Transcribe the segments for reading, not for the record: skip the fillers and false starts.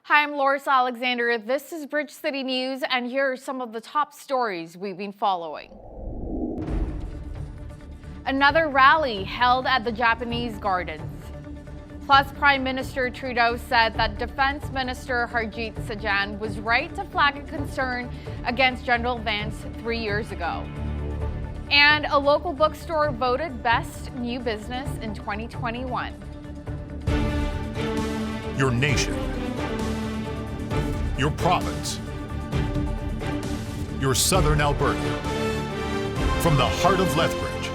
Hi, I'm Loris Alexander. This is Bridge City News, and here are some of the top stories we've been following. Another rally held at the Japanese Gardens. Plus, Prime Minister Trudeau said that Defense Minister Harjit Sajjan was right to flag a concern against General Vance 3 years ago. And a local bookstore voted Best New Business in 2021. Your nation. Your province. Your southern Alberta. From the heart of Lethbridge,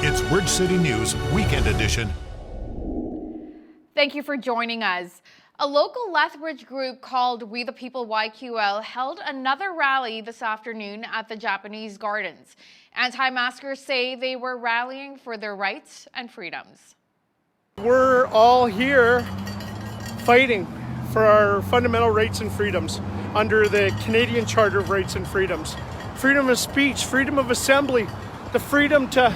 it's Bridge City News Weekend Edition. Thank you for joining us. A local Lethbridge group called We the People YQL held another rally this afternoon at the Japanese Gardens. Anti-maskers say they were rallying for their rights and freedoms. We're all here fighting for our fundamental rights and freedoms under the Canadian Charter of Rights and Freedoms. Freedom of speech, freedom of assembly, the freedom to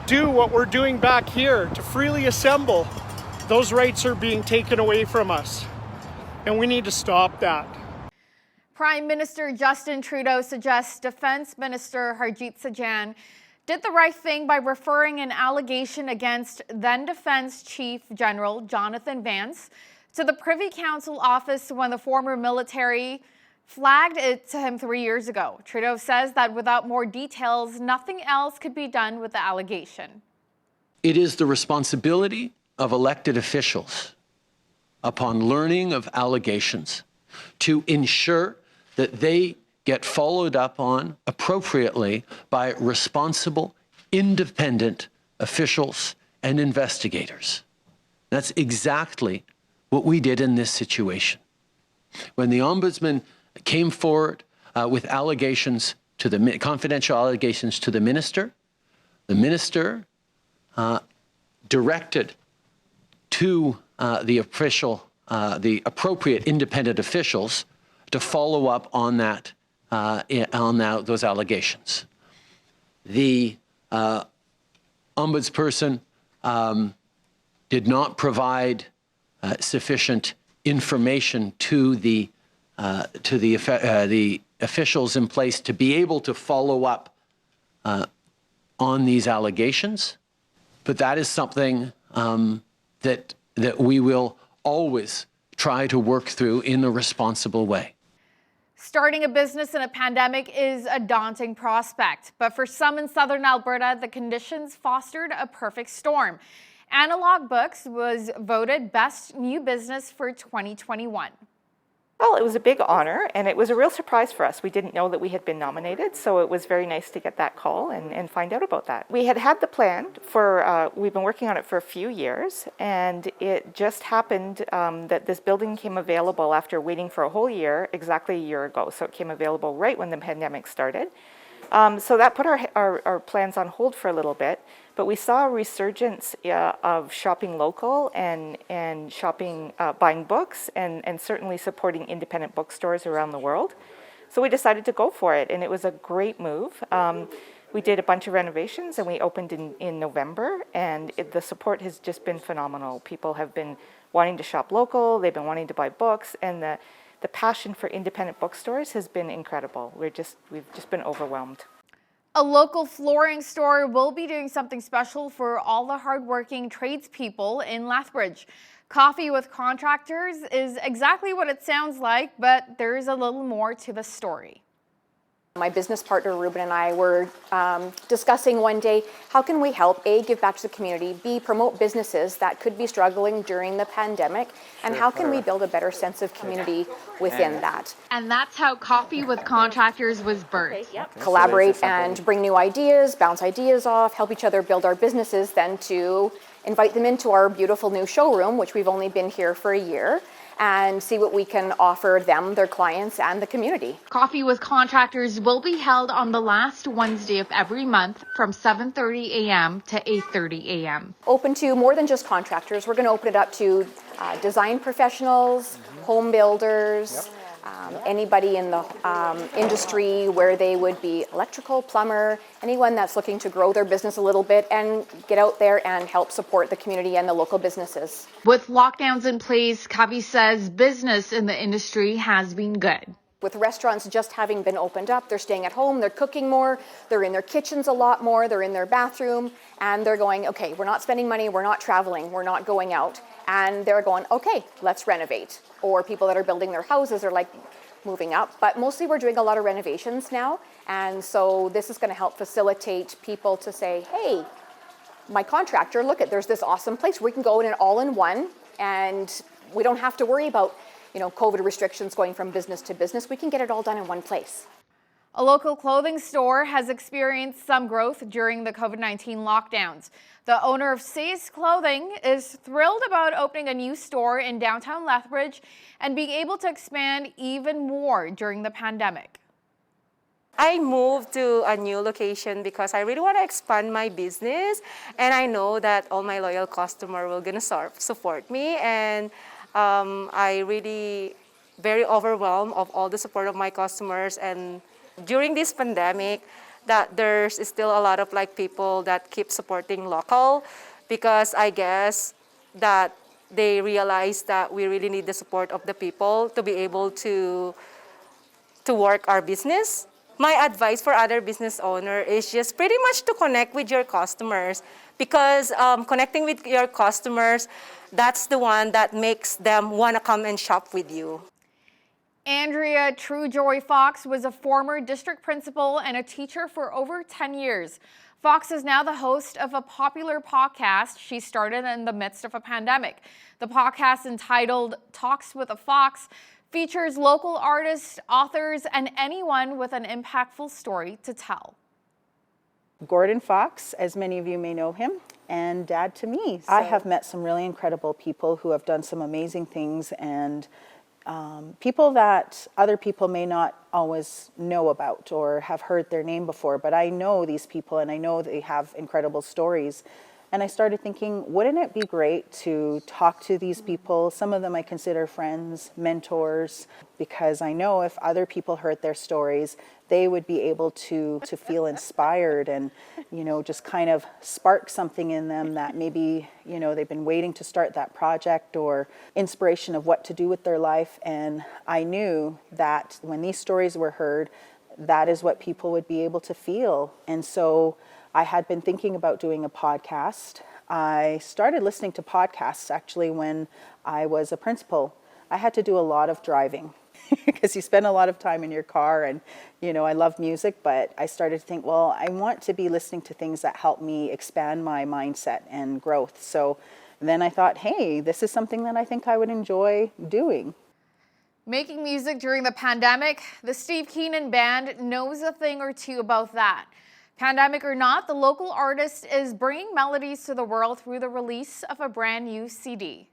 do what we're doing back here, to freely assemble. Those rights are being taken away from us, and we need to stop that. Prime Minister Justin Trudeau suggests Defense Minister Harjit Sajjan did the right thing by referring an allegation against then Defense Chief General Jonathan Vance to the Privy Council office when the former military flagged it to him 3 years ago. Trudeau says that without more details, nothing else could be done with the allegation. It is the responsibility of elected officials, upon learning of allegations, to ensure that they get followed up on appropriately by responsible, independent officials and investigators. That's exactly what we did in this situation. When the Ombudsman came forward with allegations to the confidential allegations to the minister directed to the appropriate independent officials to follow up on that those allegations. The ombudsperson did not provide sufficient information to the officials in place to be able to follow up on these allegations, but that is something that we will always try to work through in a responsible way. Starting a business in a pandemic is a daunting prospect, but for some in southern Alberta, the conditions fostered a perfect storm. Analog Books was voted Best New Business for 2021. Well, it was a big honor, and it was a real surprise for us. We didn't know that we had been nominated, so it was very nice to get that call and find out about that. We had the plan for, we've been working on it for a few years, and it just happened that this building came available after waiting for a whole year, exactly a year ago. So it came available right when the pandemic started. So that put our plans on hold for a little bit, but we saw a resurgence of shopping local and shopping, buying books and certainly supporting independent bookstores around the world. So we decided to go for it, and it was a great move. We did a bunch of renovations, and we opened in November, and the support has just been phenomenal. People have been wanting to shop local, they've been wanting to buy books, and the passion for independent bookstores has been incredible. We've just been overwhelmed. A local flooring store will be doing something special for all the hardworking tradespeople in Lethbridge. Coffee with Contractors is exactly what it sounds like, but there's a little more to the story. My business partner Ruben and I were discussing one day, how can we help A, give back to the community, B, promote businesses that could be struggling during the pandemic, and how can we build a better sense of community within that. And that's how Coffee with Contractors was birthed. Collaborate and bring new ideas, bounce ideas off, help each other build our businesses, then to invite them into our beautiful new showroom, which we've only been here for a year, and see what we can offer them, their clients, and the community. Coffee with Contractors will be held on the last Wednesday of every month from 7:30 a.m. to 8:30 a.m. Open to more than just contractors. We're going to open it up to design professionals, home builders, anybody in the industry where they would be electrical, plumber, anyone that's looking to grow their business a little bit and get out there and help support the community and the local businesses. With lockdowns in place, Covey says business in the industry has been good. With restaurants just having been opened up, they're staying at home, they're cooking more, they're in their kitchens a lot more, they're in their bathroom, and they're going, okay, we're not spending money, we're not traveling, we're not going out. And they're going, okay, let's renovate. Or people that are building their houses are like moving up. But mostly we're doing a lot of renovations now. And so this is going to help facilitate people to say, hey, my contractor, look at, there's this awesome place where we can go in an all-in-one, and we don't have to worry about, COVID restrictions going from business to business. We can get it all done in one place. A local clothing store has experienced some growth during the COVID-19 lockdowns. The owner of Say's Clothing is thrilled about opening a new store in downtown Lethbridge and being able to expand even more during the pandemic. I moved to a new location because I really want to expand my business, and I know that all my loyal customers will gonna support me, and I really very overwhelmed of all the support of my customers. And during this pandemic, that there's still a lot of people that keep supporting local, because I guess that they realize that we really need the support of the people to be able to work our business. My advice for other business owners is just pretty much to connect with your customers, because connecting with your customers, that's the one that makes them want to come and shop with you. Andrea Truejoy Fox was a former district principal and a teacher for over 10 years. Fox is now the host of a popular podcast she started in the midst of a pandemic. The podcast, entitled Talks with a Fox, features local artists, authors, and anyone with an impactful story to tell. Gordon Fox, as many of you may know him, and dad to me. I have met some really incredible people who have done some amazing things, and people that other people may not always know about or have heard their name before, but I know these people and I know they have incredible stories. And I started thinking, wouldn't it be great to talk to these people? Some of them I consider friends, mentors, because I know if other people heard their stories, they would be able to feel inspired and, just kind of spark something in them that maybe, they've been waiting to start that project, or inspiration of what to do with their life. And I knew that when these stories were heard, that is what people would be able to feel. And so I had been thinking about doing a podcast. I started listening to podcasts actually when I was a principal. I had to do a lot of driving because you spend a lot of time in your car, and I love music, but I started to think, well, I want to be listening to things that help me expand my mindset and growth. So then I thought, hey, this is something that I think I would enjoy doing. Making music during the pandemic, the Steve Keenan Band knows a thing or two about that. Pandemic or not, the local artist is bringing melodies to the world through the release of a brand new CD.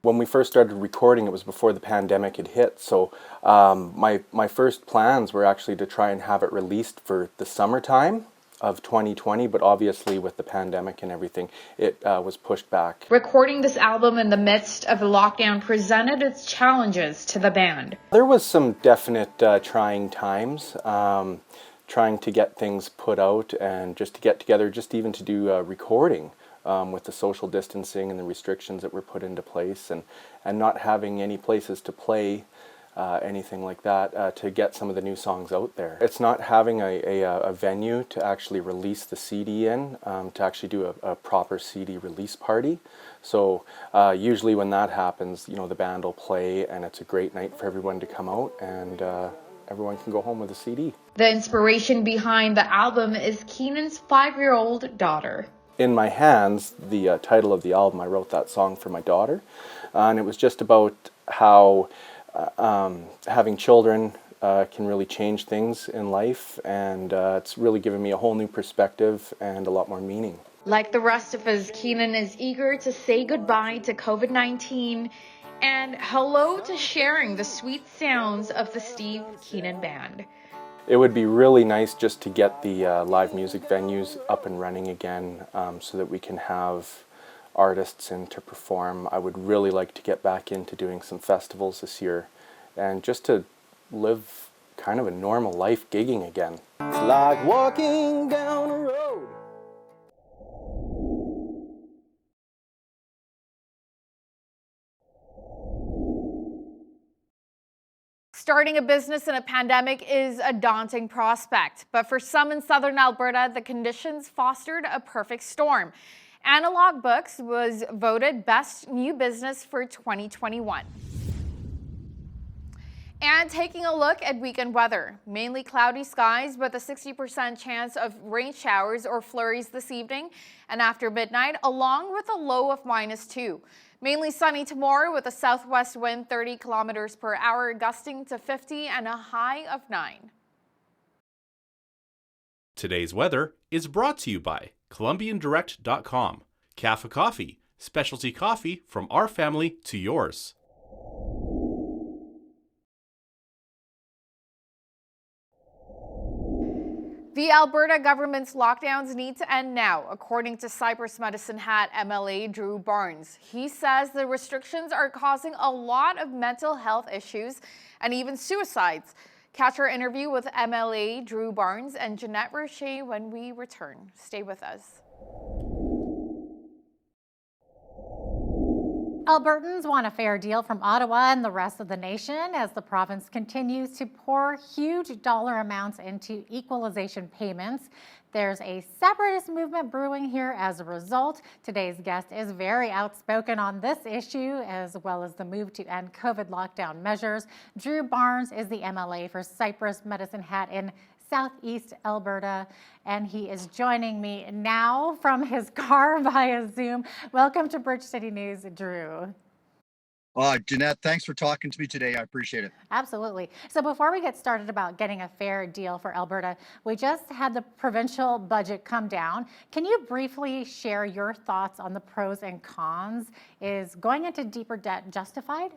When we first started recording, it was before the pandemic had hit, so my first plans were actually to try and have it released for the summertime of 2020, but obviously with the pandemic and everything, it was pushed back. Recording this album in the midst of a lockdown presented its challenges to the band. There was some definite trying times. Trying to get things put out and just to get together, just even to do recording with the social distancing and the restrictions that were put into place, and not having any places to play anything like that to get some of the new songs out there. It's not having a venue to actually release the CD in, to actually do a proper CD release party. So usually when that happens, the band will play and it's a great night for everyone to come out, and everyone can go home with a CD. The inspiration behind the album is Keenan's 5-year-old daughter. In My Hands, the title of the album, I wrote that song for my daughter. And it was just about how having children can really change things in life. And it's really given me a whole new perspective and a lot more meaning. Like the rest of us, Keenan is eager to say goodbye to COVID-19 and hello to sharing the sweet sounds of the Steve Keenan Band. It would be really nice just to get the live music venues up and running again, so that we can have artists in to perform. I would really like to get back into doing some festivals this year and just to live kind of a normal life gigging again. It's like walking down a road. Starting a business in a pandemic is a daunting prospect, but for some in southern Alberta, the conditions fostered a perfect storm. Analog Books was voted Best New Business for 2021. And taking a look at weekend weather, mainly cloudy skies with a 60% chance of rain showers or flurries this evening and after midnight, along with a low of -2. Mainly sunny tomorrow with a southwest wind 30 kilometers per hour, gusting to 50 and a high of 9. Today's weather is brought to you by ColumbianDirect.com. Café Coffee, specialty coffee from our family to yours. The Alberta government's lockdowns need to end now, according to Cypress Medicine Hat MLA Drew Barnes. He says the restrictions are causing a lot of mental health issues and even suicides. Catch our interview with MLA Drew Barnes and Jeanette Rocher when we return. Stay with us. Albertans want a fair deal from Ottawa and the rest of the nation as the province continues to pour huge dollar amounts into equalization payments. There's a separatist movement brewing here as a result. Today's guest is very outspoken on this issue, as well as the move to end COVID lockdown measures. Drew Barnes is the MLA for Cypress Medicine Hat in Southeast Alberta, and he is joining me now from his car via Zoom. Welcome to Bridge City News, Drew. Jeanette, thanks for talking to me today. I appreciate it. Absolutely. So before we get started about getting a fair deal for Alberta, we just had the provincial budget come down. Can you briefly share your thoughts on the pros and cons? Is going into deeper debt justified?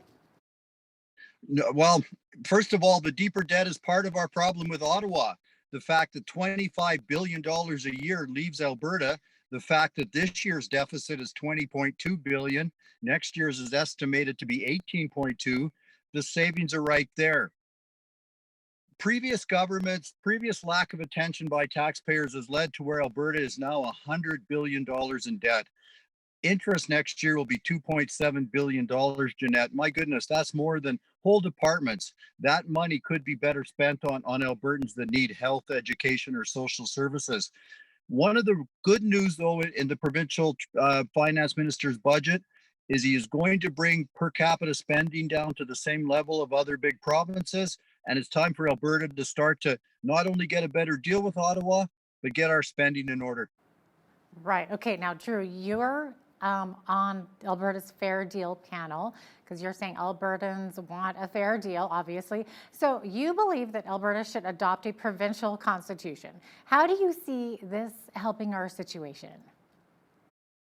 No, well, first of all, the deeper debt is part of our problem with Ottawa. The fact that $25 billion a year leaves Alberta, the fact that this year's deficit is $20.2 billion, next year's is estimated to be $18.2, the savings are right there. Previous governments, previous lack of attention by taxpayers has led to where Alberta is now $100 billion in debt. Interest next year will be $2.7 billion, Jeanette. My goodness, that's more than whole departments. That money could be better spent on Albertans that need health, education, or social services. One of the good news, though, in the provincial finance minister's budget is he is going to bring per capita spending down to the same level of other big provinces. And it's time for Alberta to start to not only get a better deal with Ottawa, but get our spending in order. Right. Okay. Now, Drew, you're on Alberta's Fair Deal panel because you're saying Albertans want a fair deal, obviously. So you believe that Alberta should adopt a provincial constitution. How do you see this helping our situation?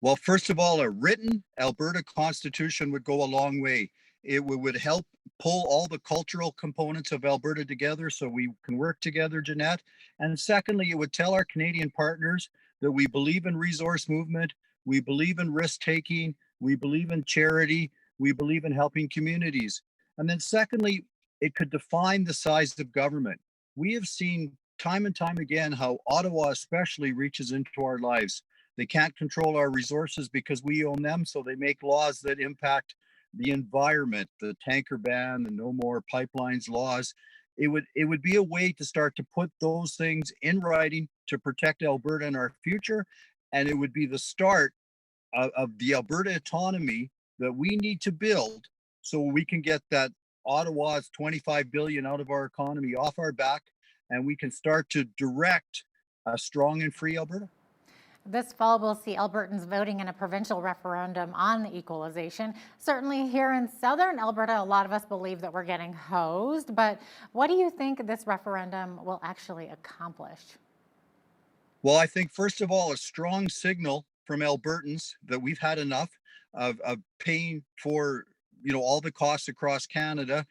Well, first of all, a written Alberta constitution would go a long way. It would help pull all the cultural components of Alberta together so we can work together, Jeanette. And secondly, it would tell our Canadian partners that we believe in resource movement, we believe in risk taking, we believe in charity, we believe in helping communities. And then secondly, it could define the size of government. We have seen time and time again how Ottawa especially reaches into our lives. They can't control our resources because we own them, so they make laws that impact the environment, the tanker ban, the no more pipelines laws. It would be a way to start to put those things in writing to protect Alberta and our future. And it would be the start of the Alberta autonomy that we need to build so we can get that Ottawa's $25 billion out of our economy off our back, and we can start to direct a strong and free Alberta. This fall, we'll see Albertans voting in a provincial referendum on the equalization. Certainly here in southern Alberta, a lot of us believe that we're getting hosed, but what do you think this referendum will actually accomplish? Well, I think, first of all, a strong signal from Albertans that we've had enough of paying for, all the costs across Canada,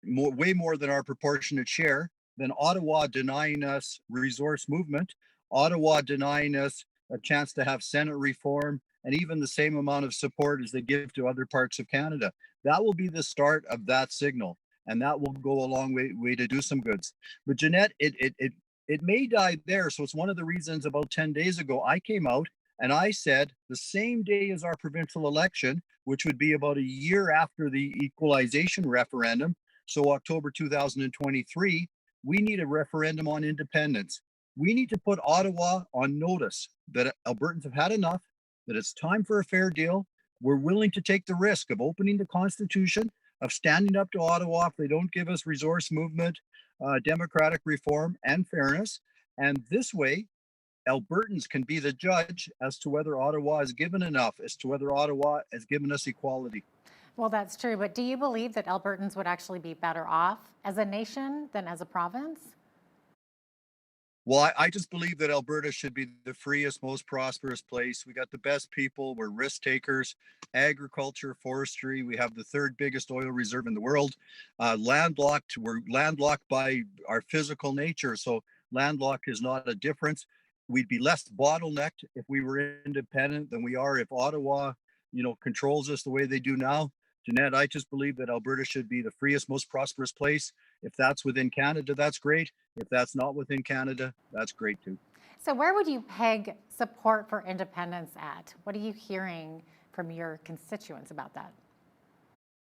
way more than our proportionate share, then Ottawa denying us resource movement, Ottawa denying us a chance to have Senate reform, and even the same amount of support as they give to other parts of Canada. That will be the start of that signal. and that will go a long way to do some goods. But Jeanette, it may die there. So it's one of the reasons about 10 days ago, I came out and I said the same day as our provincial election, which would be about a year after the equalization referendum, so October 2023, we need a referendum on independence. We need to put Ottawa on notice that Albertans have had enough, that it's time for a fair deal. We're willing to take the risk of opening the Constitution, of standing up to Ottawa if they don't give us resource movement, democratic reform, and fairness. And this way, Albertans can be the judge as to whether Ottawa is given enough, as to whether Ottawa has given us equality. Well, that's true, but do you believe that Albertans would actually be better off as a nation than as a province? Well, I just believe that Alberta should be the freest, most prosperous place. We got the best people. We're risk takers, agriculture, forestry. We have the third biggest oil reserve in the world. Landlocked, we're landlocked by our physical nature. So landlocked is not a difference. We'd be less bottlenecked if we were independent than we are if Ottawa, controls us the way they do now. Jeanette, I just believe that Alberta should be the freest, most prosperous place. If that's within Canada, that's great. If that's not within Canada, that's great too. So where would you peg support for independence at? What are you hearing from your constituents about that?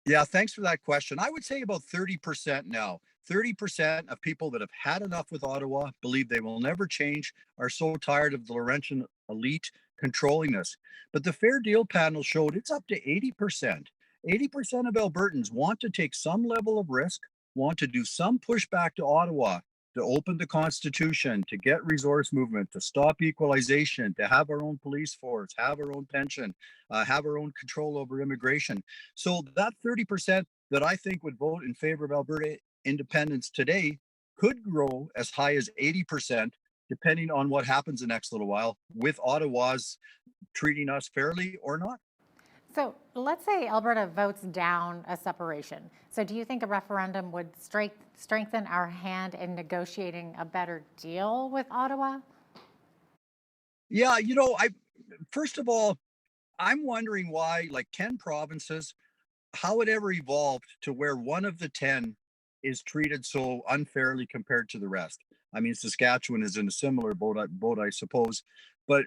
Yeah, thanks for that question. I would say about 30% now. 30% of people that have had enough with Ottawa, believe they will never change, are so tired of the Laurentian elite controlling us. But the Fair Deal panel showed it's up to 80%. 80% of Albertans want to take some level of risk, want to do some pushback to Ottawa, to open the Constitution, to get resource movement, to stop equalization, to have our own police force, have our own pension, have our own control over immigration. So that 30% that I think would vote in favor of Alberta independence today could grow as high as 80%, depending on what happens the next little while with Ottawa's treating us fairly or not. So let's say Alberta votes down a separation. So do you think a referendum would strengthen our hand in negotiating a better deal with Ottawa? Yeah, first of all, I'm wondering why, like 10 provinces, how it ever evolved to where one of the 10 is treated so unfairly compared to the rest. I mean, Saskatchewan is in a similar boat, I suppose. But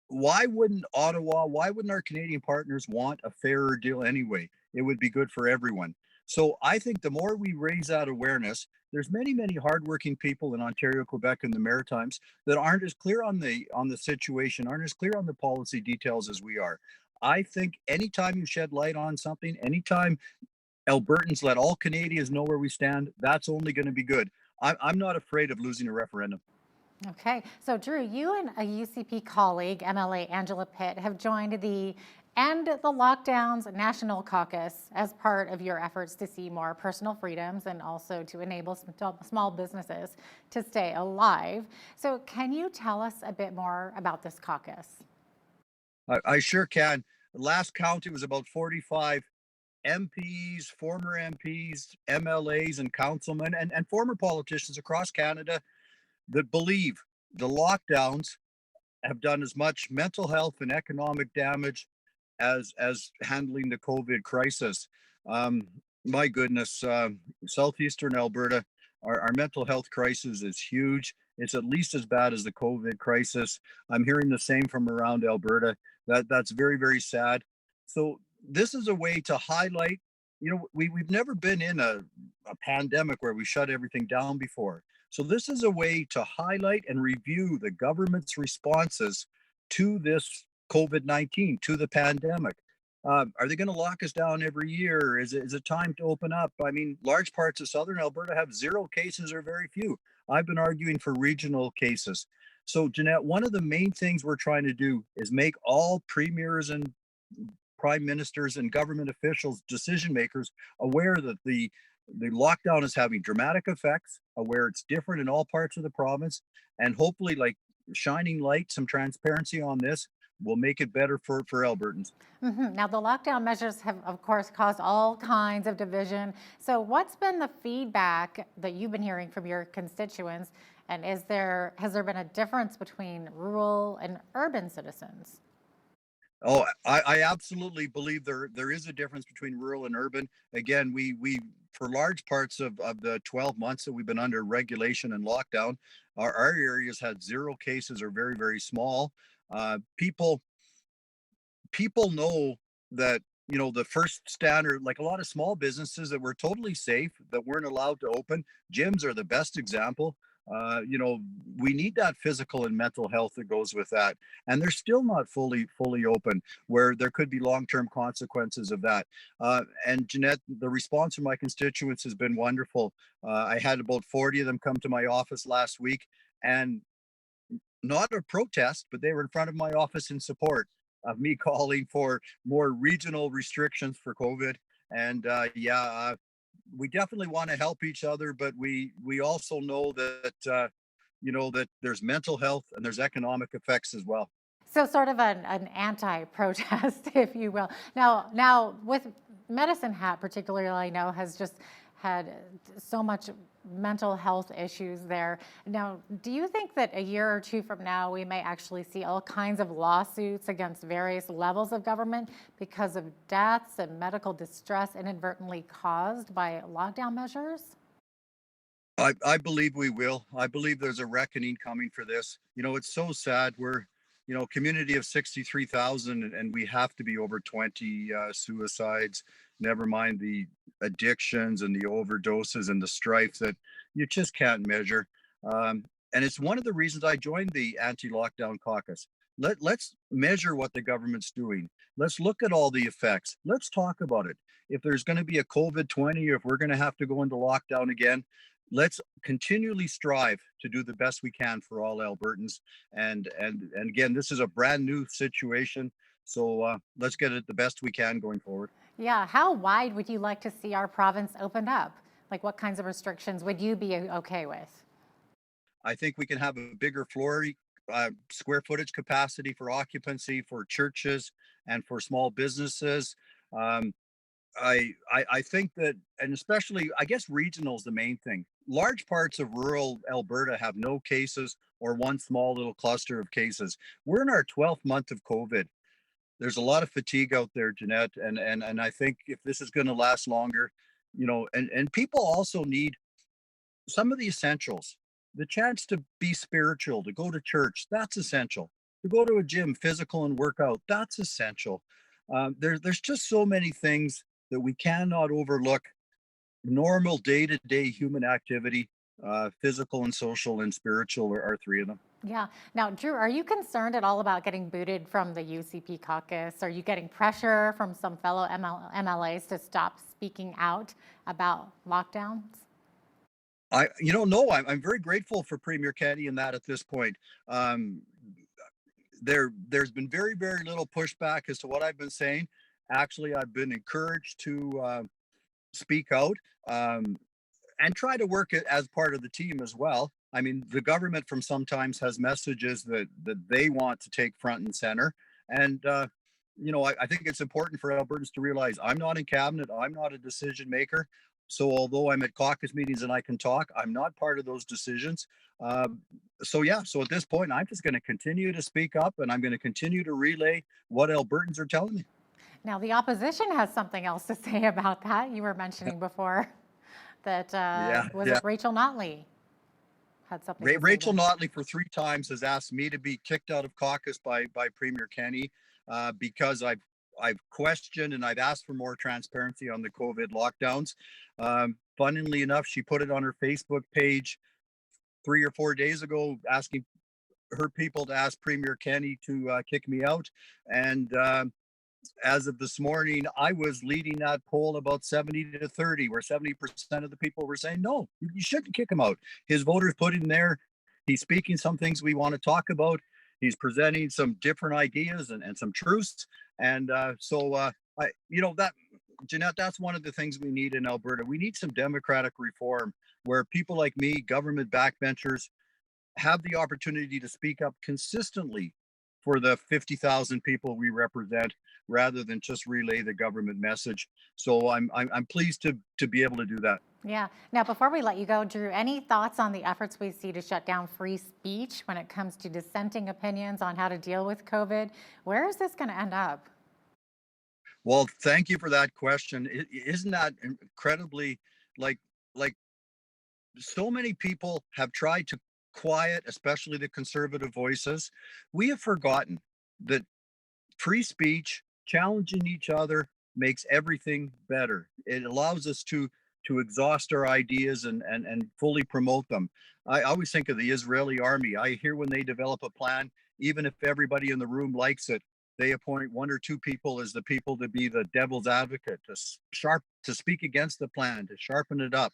why wouldn't our Canadian partners want a fairer deal anyway? It would be good for everyone. So I think the more we raise that awareness, there's many, many hardworking people in Ontario, Quebec, and the Maritimes that aren't as clear on the situation, aren't as clear on the policy details as we are. I think anytime you shed light on something, anytime Albertans let all Canadians know where we stand, that's only going to be good. I'm not afraid of losing a referendum. Okay, so Drew, you and a UCP colleague, MLA Angela Pitt, have joined the End the Lockdowns National Caucus as part of your efforts to see more personal freedoms and also to enable small businesses to stay alive. So can you tell us a bit more about this caucus? I sure can. Last count, it was about 45 MPs, former MPs, MLAs, and councilmen, and former politicians across Canada that believe the lockdowns have done as much mental health and economic damage as handling the COVID crisis. My goodness, southeastern Alberta, our mental health crisis is huge. It's at least as bad as the COVID crisis. I'm hearing the same from around Alberta. That's very, very sad. So this is a way to highlight, we've never been in a pandemic where we shut everything down before. So this is a way to highlight and review the government's responses to this COVID-19, to the pandemic. Are they going to lock us down every year? Is it time to open up? I mean, large parts of southern Alberta have 0 cases or very few. I've been arguing for regional cases. So Jeanette, one of the main things we're trying to do is make all premiers and prime ministers and government officials, decision makers, aware that the lockdown is having dramatic effects, aware it's different in all parts of the province, and hopefully, like, shining light, some transparency on this will make it better for Albertans. Now, the lockdown measures have, of course, caused all kinds of division. So what's been the feedback that you've been hearing from your constituents? And has there been a difference between rural and urban citizens? Oh, I absolutely believe there is a difference between rural and urban. Again, we for large parts of the 12 months that we've been under regulation and lockdown, our areas had zero cases or very, very small. People know that, you know, the first standard, like a lot of small businesses that were totally safe, that weren't allowed to open. Gyms are the best example. You know, we need that physical and mental health that goes with that, and they're still not fully open, where there could be long-term consequences of that. And Jeanette, the response from my constituents has been wonderful. I had about 40 of them come to my office last week, and not a protest, but they were in front of my office in support of me calling for more regional restrictions for COVID. And we definitely want to help each other, but we also know that you know, that there's mental health and there's economic effects as well. So sort of an anti-protest, if you will. Now with Medicine Hat particularly, I know has just had so much mental health issues there. Now, do you think that a year or two from now, we may actually see all kinds of lawsuits against various levels of government because of deaths and medical distress inadvertently caused by lockdown measures? I believe we will. I believe there's a reckoning coming for this. You know, it's so sad. We're, you know, community of 63,000, and we have to be over 20 suicides, never mind the addictions and the overdoses and the strife that you just can't measure. And it's one of the reasons I joined the anti-lockdown caucus. Let's measure what the government's doing. Let's look at all the effects. Let's talk about it. If there's going to be a COVID-20, or if we're going to have to go into lockdown again, let's continually strive to do the best we can for all Albertans. And again, this is a brand new situation, so let's get it the best we can going forward. Yeah, how wide would you like to see our province opened up? Like what kinds of restrictions would you be okay with? I think we can have a bigger floor square footage capacity for occupancy for churches and for small businesses. Um, I think that, and especially, I guess regional is the main thing. Large parts of rural Alberta have no cases or one small little cluster of cases. We're in our 12th month of COVID. There's a lot of fatigue out there, Jeanette, and I think if this is going to last longer, you know, and people also need some of the essentials. The chance to be spiritual, to go to church, that's essential. To go to a gym, physical and workout, that's essential. There's just so many things that we cannot overlook. Normal day-to-day human activity, physical and social and spiritual are three of them. Yeah. Now, Drew, are you concerned at all about getting booted from the UCP caucus? Are you getting pressure from some fellow MLAs to stop speaking out about lockdowns? You don't know, I'm very grateful for Premier Kenny in that at this point. There's been very, very little pushback as to what I've been saying. Actually, I've been encouraged to speak out, and try to work it as part of the team as well. I mean, the government from sometimes has messages that they want to take front and center. And, you know, I think it's important for Albertans to realize I'm not in cabinet, I'm not a decision maker. So although I'm at caucus meetings and I can talk, I'm not part of those decisions. So at this point, I'm just going to continue to speak up, and I'm going to continue to relay what Albertans are telling me. Now, the opposition has something else to say about that. You were mentioning before that it Rachel Notley had something to say Rachel Notley for 3 times has asked me to be kicked out of caucus by Premier Kenny because I've questioned and I've asked for more transparency on the COVID lockdowns. Funnily enough, she put it on her Facebook page 3 or 4 days ago, asking her people to ask Premier Kenny to kick me out. And as of this morning, I was leading that poll about 70-30, where 70% of the people were saying, no, you shouldn't kick him out. His voters put him there. He's speaking some things we want to talk about. He's presenting some different ideas and some truths. And that, Jeanette, that's one of the things we need in Alberta. We need some democratic reform where people like me, government backbenchers, have the opportunity to speak up consistently for the 50,000 people we represent, rather than just relay the government message. So I'm pleased to be able to do that. Yeah. Now, before we let you go, Drew, any thoughts on the efforts we see to shut down free speech when it comes to dissenting opinions on how to deal with COVID? Where is this going to end up? Well, thank you for that question. Isn't that incredibly like like so many people have tried to quiet, especially the conservative voices. We have forgotten that free speech, challenging each other, makes everything better. It allows us to exhaust our ideas and fully promote them. I always think of the Israeli army. I hear when they develop a plan, even if everybody in the room likes it, they appoint one or two people as the people to be the devil's advocate, to speak against the plan, to sharpen it up.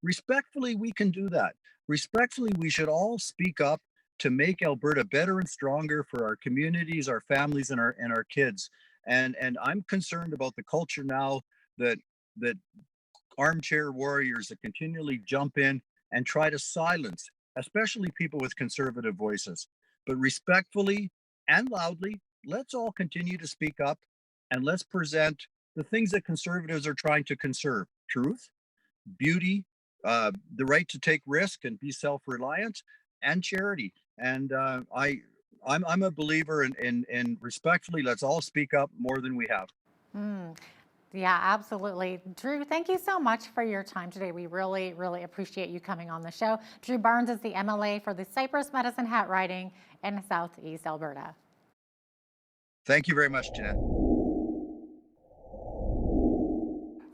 Respectfully, we can do that. Respectfully, we should all speak up to make Alberta better and stronger for our communities, our families, and our kids. And I'm concerned about the culture now that that armchair warriors that continually jump in and try to silence, especially people with conservative voices. But respectfully and loudly, let's all continue to speak up and let's present the things that conservatives are trying to conserve: truth, beauty, the right to take risk and be self-reliant, and charity. And I'm a believer in respectfully, let's all speak up more than we have. Yeah, absolutely. Drew, thank you so much for your time today. We really, really appreciate you coming on the show. Drew Barnes is the MLA for the Cypress Medicine Hat riding in Southeast Alberta. Thank you very much, Jeanette.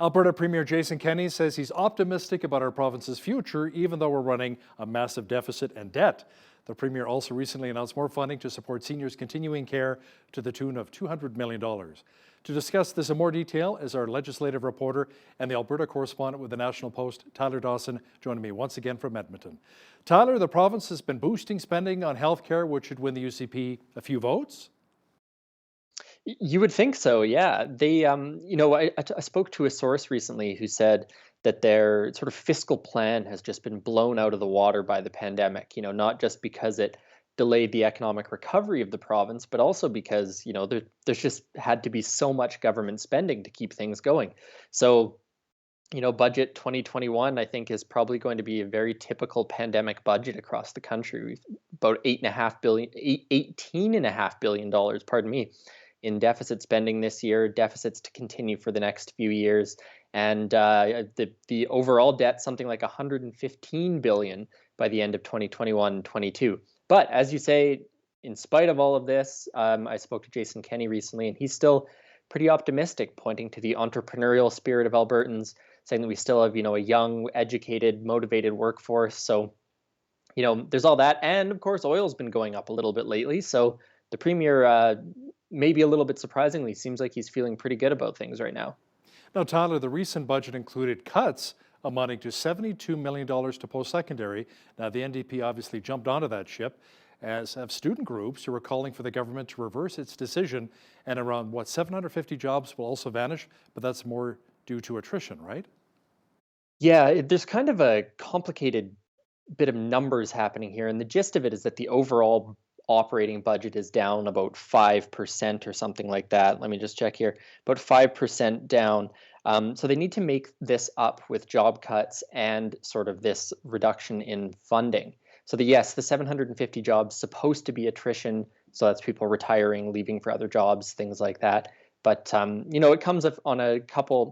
Alberta Premier Jason Kenney says he's optimistic about our province's future, even though we're running a massive deficit and debt. The Premier also recently announced more funding to support seniors' continuing care to the tune of $200 million. To discuss this in more detail is our legislative reporter and the Alberta correspondent with the National Post, Tyler Dawson, joining me once again from Edmonton. Tyler, the province has been boosting spending on healthcare, which should win the UCP a few votes. You would think so, yeah. They, I spoke to a source recently who said that their sort of fiscal plan has just been blown out of the water by the pandemic, not just because it delayed the economic recovery of the province, but also because, there's just had to be so much government spending to keep things going. So, budget 2021, I think, is probably going to be a very typical pandemic budget across the country. About $18.5 billion, pardon me, in deficit spending this year, deficits to continue for the next few years. And the overall debt, something like $115 billion by the end of 2021-22. But as you say, in spite of all of this, I spoke to Jason Kenney recently, and he's still pretty optimistic, pointing to the entrepreneurial spirit of Albertans, saying that we still have, a young, educated, motivated workforce. So, there's all that. And of course, oil's been going up a little bit lately. So the Premier, maybe a little bit surprisingly, seems like he's feeling pretty good about things right now. Now, Tyler, the recent budget included cuts amounting to $72 million to post-secondary. Now, the NDP obviously jumped onto that ship, as have student groups who are calling for the government to reverse its decision, and around, 750 jobs will also vanish, but that's more due to attrition, right? Yeah, there's kind of a complicated bit of numbers happening here, and the gist of it is that the overall operating budget is down about 5% or something like that. Let me just check here. About 5% down. So they need to make this up with job cuts and sort of this reduction in funding. So the 750 jobs supposed to be attrition. So that's people retiring, leaving for other jobs, things like that. But it comes up on a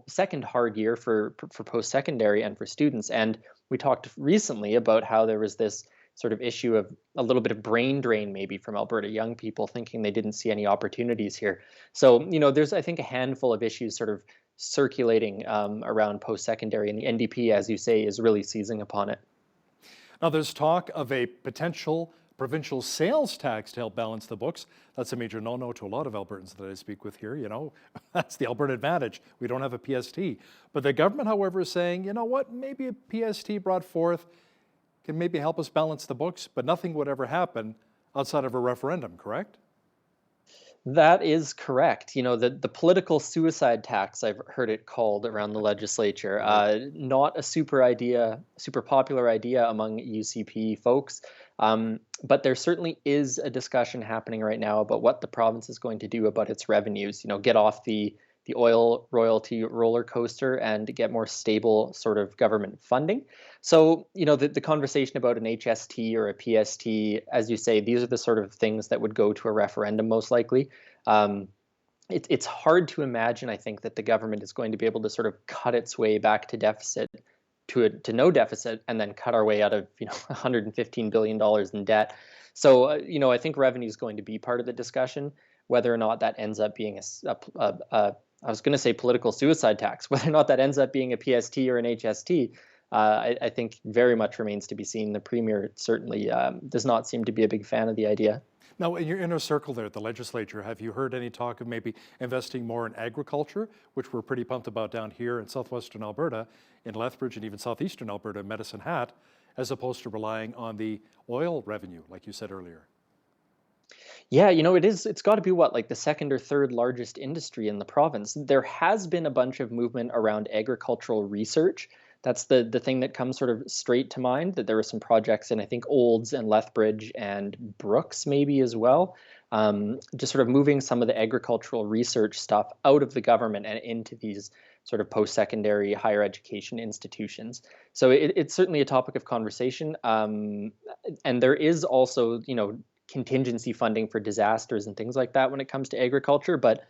second hard year for post-secondary and for students. And we talked recently about how there was this sort of issue of a little bit of brain drain maybe from Alberta young people thinking they didn't see any opportunities here. So, there's, I think, a handful of issues sort of circulating around post-secondary, and the NDP, as you say, is really seizing upon it. Now, there's talk of a potential provincial sales tax to help balance the books. That's a major no-no to a lot of Albertans that I speak with here. That's the Alberta advantage. We don't have a PST. But the government, however, is saying, maybe a PST brought forth can maybe help us balance the books, but nothing would ever happen outside of a referendum, correct? That is correct. The political suicide tax, I've heard it called around the legislature. Not a super popular idea among UCP folks. But there certainly is a discussion happening right now about what the province is going to do about its revenues. Get off the the oil royalty roller coaster and get more stable sort of government funding. So, the conversation about an HST or a PST, as you say, these are the sort of things that would go to a referendum most likely. It's hard to imagine, I think, that the government is going to be able to sort of cut its way back to deficit, to no deficit, and then cut our way out of $115 billion in debt. So I think revenue is going to be part of the discussion. Whether or not that ends up being I was going to say political suicide tax, whether or not that ends up being a PST or an HST, I think very much remains to be seen. The Premier certainly does not seem to be a big fan of the idea. Now, in your inner circle there at the legislature, have you heard any talk of maybe investing more in agriculture, which we're pretty pumped about down here in southwestern Alberta, in Lethbridge, and even southeastern Alberta, Medicine Hat, as opposed to relying on the oil revenue, like you said earlier? Yeah, it's got to be like the second or third largest industry in the province. There has been a bunch of movement around agricultural research. That's the thing that comes sort of straight to mind, that there were some projects in, I think, Olds and Lethbridge and Brooks maybe as well, just sort of moving some of the agricultural research stuff out of the government and into these sort of post-secondary higher education institutions. So it's certainly a topic of conversation. And there is also, contingency funding for disasters and things like that when it comes to agriculture. But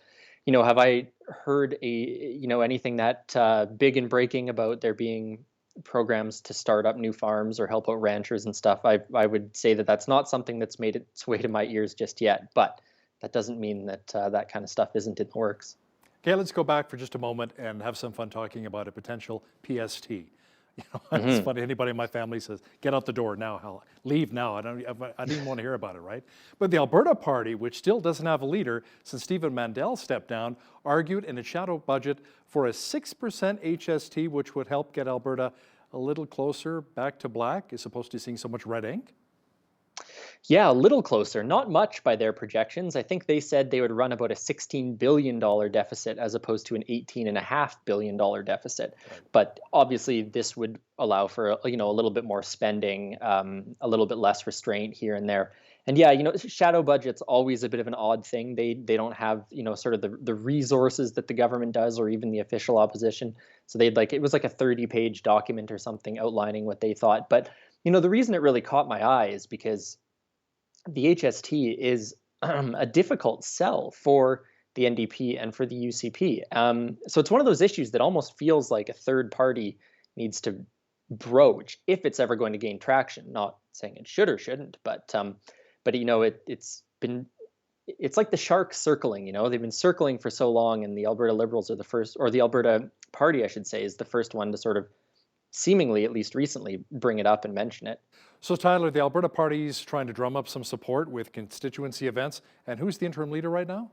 have I heard anything that big and breaking about there being programs to start up new farms or help out ranchers and stuff? I would say that that's not something that's made its way to my ears just yet, but that doesn't mean that that kind of stuff isn't in the works. Okay, let's go back for just a moment and have some fun talking about a potential PST. It's funny. Anybody in my family says, "Get out the door now, hell, leave now." I didn't even want to hear about it, right? But the Alberta Party, which still doesn't have a leader since Stephen Mandel stepped down, argued in its shadow budget for a 6% HST, which would help get Alberta a little closer back to black, as opposed to seeing so much red ink. Yeah, a little closer, not much by their projections. I think they said they would run about a $16 billion deficit as opposed to an $18.5 billion deficit. Right. But obviously this would allow for, a little bit more spending, a little bit less restraint here and there. And yeah, shadow budget's always a bit of an odd thing. They don't have, sort of the resources that the government does, or even the official opposition. So it was like a 30-page document or something outlining what they thought. But, the reason it really caught my eye is because the HST is a difficult sell for the NDP and for the UCP. So it's one of those issues that almost feels like a third party needs to broach if it's ever going to gain traction. Not saying it should or shouldn't, but it's like the sharks circling. They've been circling for so long, and the Alberta Liberals are the first, or the Alberta Party, I should say, is the first one to sort of seemingly, at least recently, bring it up and mention it. So Tyler, the Alberta Party's trying to drum up some support with constituency events. And who's the interim leader right now?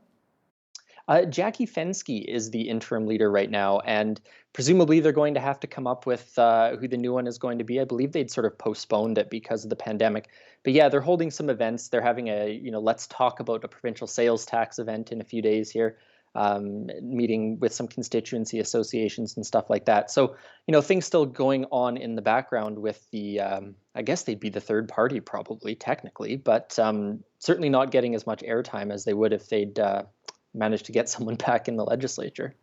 Jackie Fensky is the interim leader right now, and presumably they're going to have to come up with who the new one is going to be. I believe they'd sort of postponed it because of the pandemic. But yeah, they're holding some events. They're having a, let's talk about a provincial sales tax event in a few days here. Meeting with some constituency associations and stuff like that. So, things still going on in the background with the, I guess they'd be the third party probably, technically, but certainly not getting as much airtime as they would if they'd managed to get someone back in the legislature.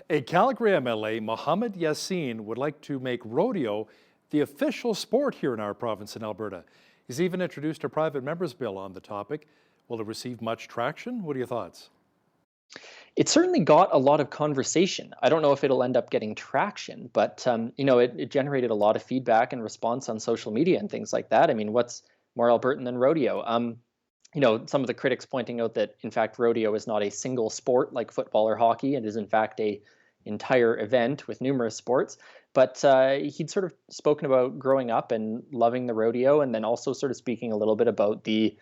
A Calgary MLA, Mohammed Yassin, would like to make rodeo the official sport here in our province in Alberta. He's even introduced a private member's bill on the topic. Will it receive much traction? What are your thoughts? It certainly got a lot of conversation. I don't know if it'll end up getting traction, but it generated a lot of feedback and response on social media and things like that. I mean, what's more Albertan than rodeo? Some of the critics pointing out that, in fact, rodeo is not a single sport like football or hockey. It is, in fact, a entire event with numerous sports. But he'd sort of spoken about growing up and loving the rodeo, and then also sort of speaking a little bit about the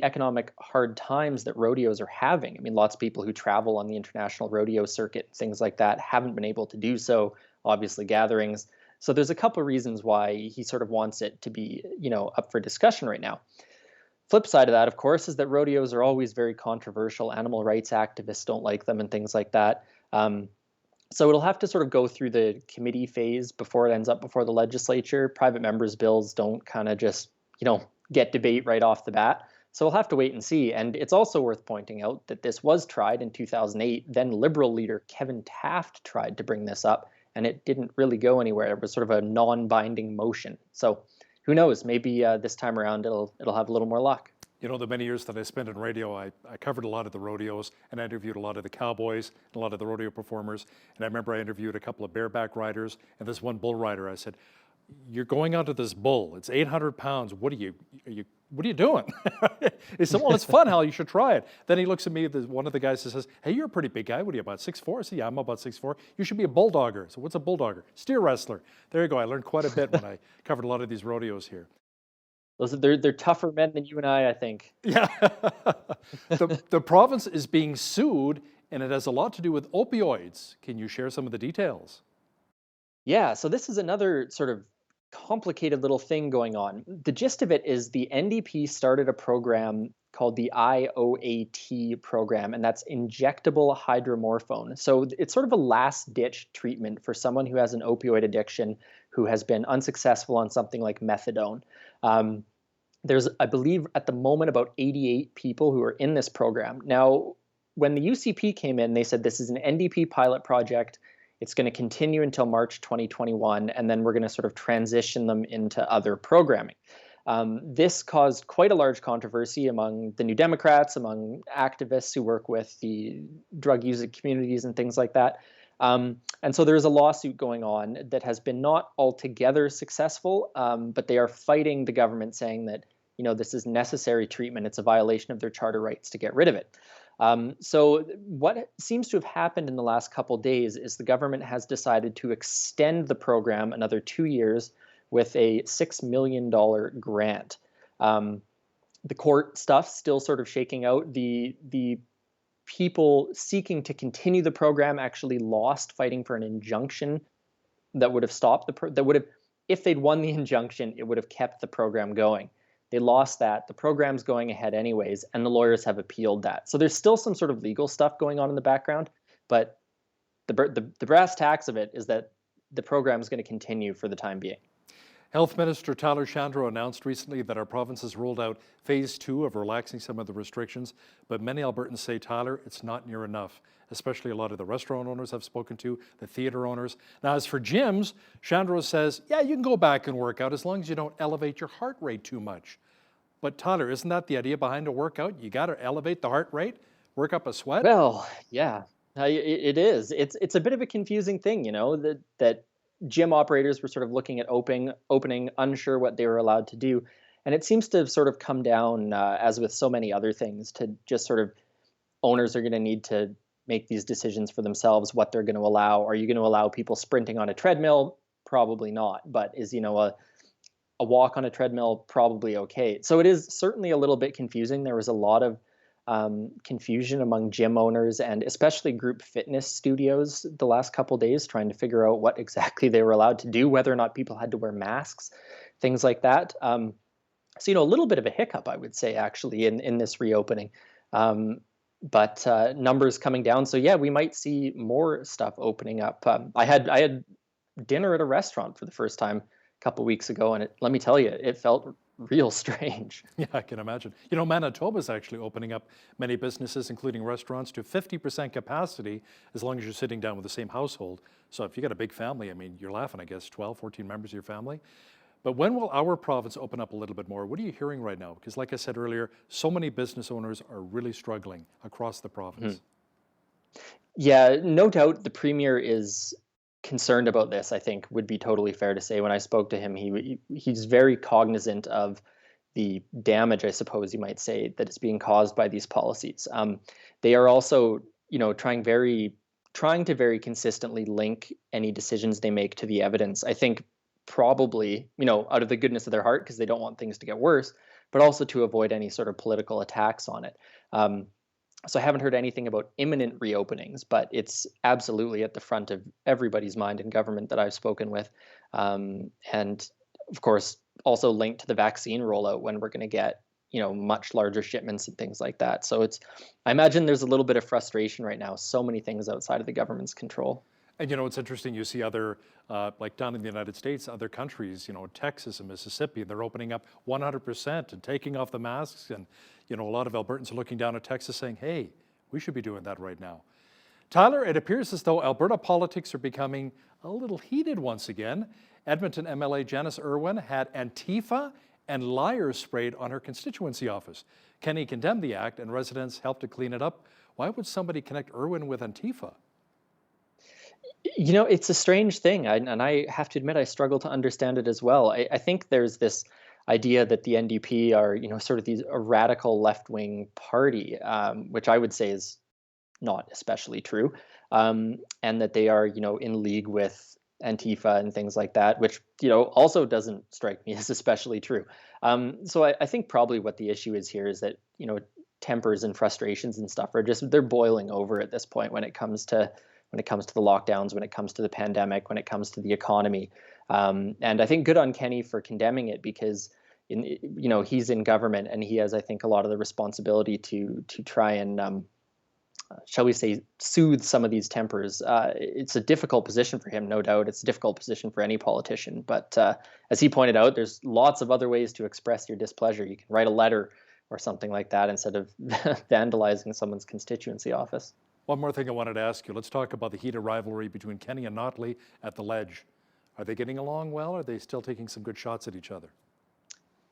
economic hard times that rodeos are having. I mean, lots of people who travel on the international rodeo circuit, things like that, haven't been able to do so, obviously gatherings. So there's a couple of reasons why he sort of wants it to be, up for discussion right now. Flip side of that, of course, is that rodeos are always very controversial. Animal rights activists don't like them and things like that. So it'll have to sort of go through the committee phase before it ends up before the legislature. Private members' bills don't kind of just, get debate right off the bat. So we'll have to wait and see. And it's also worth pointing out that this was tried in 2008. Then Liberal leader Kevin Taft tried to bring this up, and it didn't really go anywhere. It was sort of a non-binding motion. So who knows? Maybe this time around it'll have a little more luck. You know, the many years that I spent in radio, I covered a lot of the rodeos, and I interviewed a lot of the cowboys and a lot of the rodeo performers. And I remember I interviewed a couple of bareback riders, and this one bull rider. I said, "You're going onto this bull. It's 800 pounds. What are you doing?" He said, "Well, it's fun, Hal. You should try it." Then he looks at me. One of the guys says, "Hey, you're a pretty big guy. What are you, about 6'4"? I said, "Yeah, I'm about 6'4". You should be a bulldogger." So what's a bulldogger? Steer wrestler. There you go. I learned quite a bit when I covered a lot of these rodeos here. They're tougher men than you and I think. Yeah. The province is being sued, and it has a lot to do with opioids. Can you share some of the details? Yeah, so this is another sort of complicated little thing going on. The gist of it is the NDP started a program called the IOAT program, and that's injectable hydromorphone. So it's sort of a last-ditch treatment for someone who has an opioid addiction who has been unsuccessful on something like methadone. There's, I believe, at the moment, about 88 people who are in this program. Now, when the UCP came in, they said this is an NDP pilot project. It's going to continue until March 2021, and then we're going to sort of transition them into other programming. This caused quite a large controversy among the New Democrats, among activists who work with the drug using communities and things like that. And so there's a lawsuit going on that has been not altogether successful, but they are fighting the government, saying that, you know, this is necessary treatment. It's a violation of their charter rights to get rid of it. So what seems to have happened in the last couple days is the government has decided to extend the program another 2 years with a $6 million grant. The court stuff still sort of shaking out. The people seeking to continue the program actually lost fighting for an injunction that would have stopped if they'd won the injunction, it would have kept the program going. They lost that. The program's going ahead anyways, and the lawyers have appealed that. So there's still some sort of legal stuff going on in the background, but the brass tacks of it is that the program is going to continue for the time being. Health Minister Tyler Shandro announced recently that our province has rolled out phase 2 of relaxing some of the restrictions, but many Albertans say, Tyler, it's not near enough, especially a lot of the restaurant owners I've spoken to, the theater owners. Now, as for gyms, Shandro says, yeah, you can go back and work out as long as you don't elevate your heart rate too much. But Tyler, isn't that the idea behind a workout? You got to elevate the heart rate, work up a sweat? Well, yeah, it is. It's a bit of a confusing thing, you know, that gym operators were sort of looking at opening, unsure what they were allowed to do. And it seems to have sort of come down, as with so many other things, to just sort of owners are going to need to make these decisions for themselves, what they're going to allow. Are you going to allow people sprinting on a treadmill? Probably not. But is, you know, a walk on a treadmill probably okay? So it is certainly a little bit confusing. There was a lot of confusion among gym owners and especially group fitness studios the last couple days, trying to figure out what exactly they were allowed to do, whether or not people had to wear masks, things like that. So, you know, a little bit of a hiccup, I would say, actually, in this reopening. But numbers coming down. So, yeah, we might see more stuff opening up. I had dinner at a restaurant for the first time a couple weeks ago, and let me tell you, it felt real strange. Yeah, I can imagine. You know, Manitoba is actually opening up many businesses, including restaurants, to 50% capacity as long as you're sitting down with the same household. So if you got a big family, I mean, you're laughing, I guess, 12, 14 members of your family. But when will our province open up a little bit more? What are you hearing right now? Because like I said earlier, so many business owners are really struggling across the province. Yeah, no doubt the Premier is concerned about this, I think would be totally fair to say. When I spoke to him, he's very cognizant of the damage, I suppose you might say, that is being caused by these policies. They are also, you know, trying to very consistently link any decisions they make to the evidence. I think probably, you know, out of the goodness of their heart, because they don't want things to get worse, but also to avoid any sort of political attacks on it. So I haven't heard anything about imminent reopenings, but it's absolutely at the front of everybody's mind in government that I've spoken with. And of course, also linked to the vaccine rollout when we're going to get, you know, much larger shipments and things like that. So I imagine there's a little bit of frustration right now. So many things outside of the government's control. And you know, it's interesting, you see other, like down in the United States, other countries, you know, Texas and Mississippi, they're opening up 100% and taking off the masks. And, you know, a lot of Albertans are looking down at Texas saying, hey, we should be doing that right now. Tyler, it appears as though Alberta politics are becoming a little heated once again. Edmonton MLA Janice Irwin had Antifa and liars sprayed on her constituency office. Kenney condemned the act and residents helped to clean it up. Why would somebody connect Irwin with Antifa? You know, it's a strange thing, and I have to admit I struggle to understand it as well. I think there's this idea that the NDP are, you know, sort of a radical left-wing party, which I would say is not especially true, and that they are, you know, in league with Antifa and things like that, which, you know, also doesn't strike me as especially true. So I think probably what the issue is here is that, you know, tempers and frustrations and stuff are just, they're boiling over at this point when it comes to the lockdowns, when it comes to the pandemic, when it comes to the economy. And I think good on Kenney for condemning it because, you know, he's in government and he has, I think, a lot of the responsibility to try and, shall we say, soothe some of these tempers. It's a difficult position for him, no doubt. It's a difficult position for any politician. But as he pointed out, there's lots of other ways to express your displeasure. You can write a letter or something like that instead of vandalizing someone's constituency office. One more thing I wanted to ask you. Let's talk about the heated rivalry between Kenney and Notley at the Ledge. Are they getting along well? Or are they still taking some good shots at each other?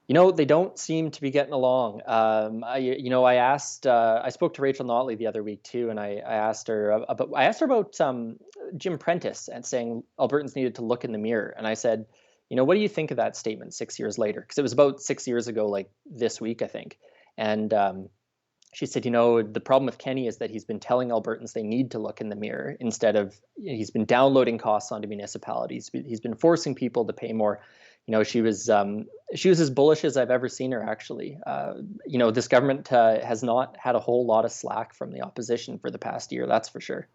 You know, they don't seem to be getting along. I spoke to Rachel Notley the other week too, and I asked her about Jim Prentice and saying Albertans needed to look in the mirror. And I said, you know, what do you think of that statement 6 years later? Because it was about 6 years ago, like this week, I think. And she said, you know, the problem with Kenney is that he's been telling Albertans they need to look in the mirror instead of, you know, he's been downloading costs onto municipalities. He's been forcing people to pay more. You know, she was as bullish as I've ever seen her, actually. You know, this government has not had a whole lot of slack from the opposition for the past year, that's for sure.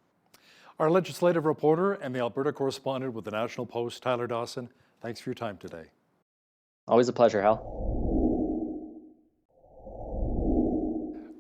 Our legislative reporter and the Alberta correspondent with the National Post, Tyler Dawson, thanks for your time today. Always a pleasure, Hal.